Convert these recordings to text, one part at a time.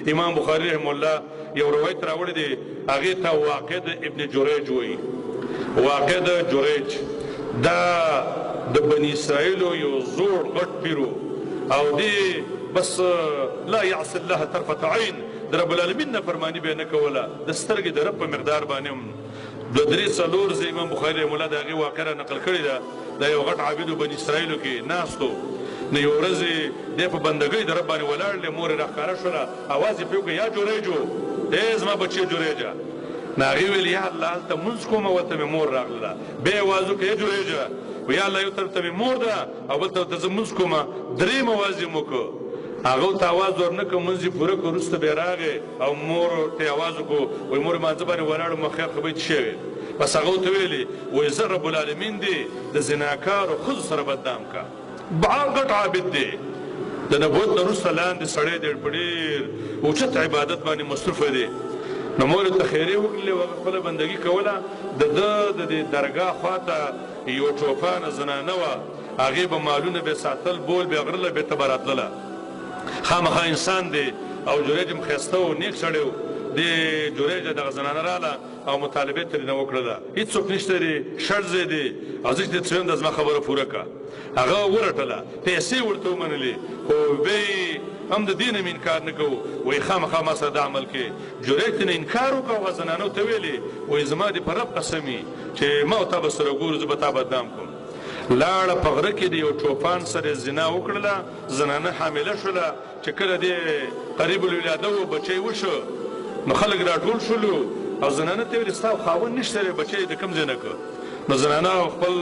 امام بخاري رحم الله یو روایت راوړی دی هغې ته واقع د ابن جریج وایي. واقع د جریج دا د بني اسرائیلو یو زوړ غټ پیر او دی بس لا یعص الله طرفة عین د رب العالمین نافرماني به یې نه کوله د سترګې د رب په مقدار باندې هم دوه درې څلور ځای امام بخاري رحم الله د هغې واقع را نقل کړې ده. دا یو غټ عابد بني اسرائیلو کې ناستو نو یو ورځ دی په بندګۍ د رب باندې ولاړ دی مور یې راښکاره شوله اواز یې پرې وکړ یا جریجو ای زما بچی جریجه نو هغې ویل یا الله هلته مونځ کوم ورته مې مور راغله بیا یې اواز وکړ ای جریجه یا الله یو طرف ته مې مور ده او بل طرف ته زه مونځ کوم درېیم اواز یې وکړ هغه ورته اواز ورنکړ مونځ یې پوره کړ وروسته بیا راغی او مور ته یې اواز وکړو وایي مور مانځه باندې ولاړم خیر خبرې څه شوې بس هغه ورته ویلې وایي زه رب العالمین دی د زناکارو ښځو سره بدنام کا غټ عابد دی د نبوت نه وروسته لاندې سړی دی په ډېر اوچت عبادت باندې مصروفه دی. نو مور یې ته خیرې وکړلې او هغه خپله بندګي کوله د ده د دې درګاه خواته یو چوپانه زنانه وه هغې به مالونه به ساتل بول به غرله بېرته به راتلله خامخا انسان دی او جریج هم ښایسته و نیک سړی و دې جریجه دغه زنانه راله او مطالبه یې ترېنه وکړله هېڅوک نشته دی شړ ځای دی او زه چې درته ویم دا زما خبره پوره کړه هغه ورټله پیسې ورته ومنلې خو بیا هم د دې نه مې انکار نه کوو وایي خامخا ما سره دا عمل کې جریج ته نه انکار وکړه او هغه زنانو ته ویلې وایي زما دې په رب قسم وي چې ما او تا به سره ګورو زه به تا بدنام کوم لاړه په غره کې د یو چوپان سره زنا وکړله زنانه حامله شوله چې کله دې قریب الولاده و بچی وشو نو خلک راټول شولو او زنانه ته ویل ستا خاوند نشته دی بچی د کوم ځای نه کړ نو زنانه خپل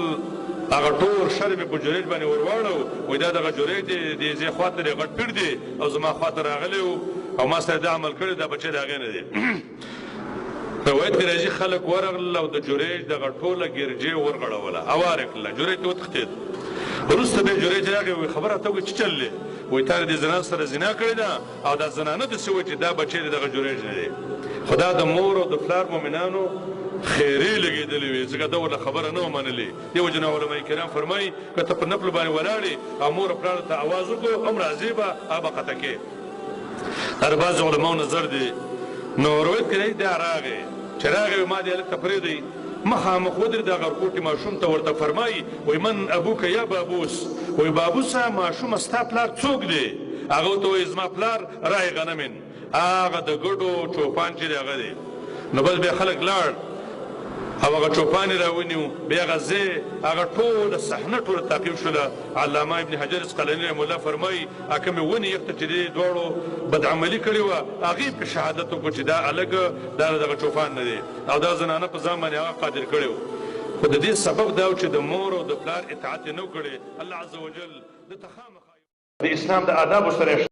هغه ټول شر مې په جریج باندې ور واړو وایي دا دغه جریج دی دې ځای خواته دی غټ پیر دی او زما خواته راغلی و او ما سره دا عمل کړی دا بچی د هغې نه دی روایت کې راځي خلک ورغلل او د جریج دغه ټوله ګرجې ورغړوله هوار یې کړله جریج ته وتښتېد وروسته بیا جریج راغی وایي خبره ته وکړې چې چل دی وایي تا د دې زنانه سره زنا کړې ده او دا زنانه داسې وایي چې دا بچی د دغه جریج نه دی خو دا د مور او د پلار مؤمنانو خیرې لګېدلې وې ځکه ده ورله خبره نه ومنلې دې وجې نه علما کرام فرمایي که ته په نفلو باندې ولاړې او مور او پلار ته اواز وکړو هم راځې به هغه به قطع کې دا د بعضې علماو نظر دی. نو روایت کې دی دا راغی چې راغی ما دې هلک ته پرېږدئ مخامخ ودرېد د غرکوټي ماشوم ته ورته فرمایي وایي من ابوکه یا بابوس وایي بابوسه ماشومه ستا پلار څوک دی هغه ورته وایي زما پلار رای غنمین هغه د ګډو چوپان چې دی هغه دی. نو بس بیا خلک لاړ او هغه چوپان یې راونیو بیا هغه ځای هغه ټوله صحنه ټوله تعقیب شوله علامه ابن حجر اسقلاني رحم الله فرمایي کومې ونې یخته چې دې دواړو بدعملي کړې وه هغې پرې شهادت وکړو چې دا هلک دا دغه چوپان نه دی او دا زنانه په ځان باندې هغه قادر کړی و خو د دې سبب دا و چې د مور او د پلار اطاعت یې نه کړی الله عز وجل د اسلام د آدابو سره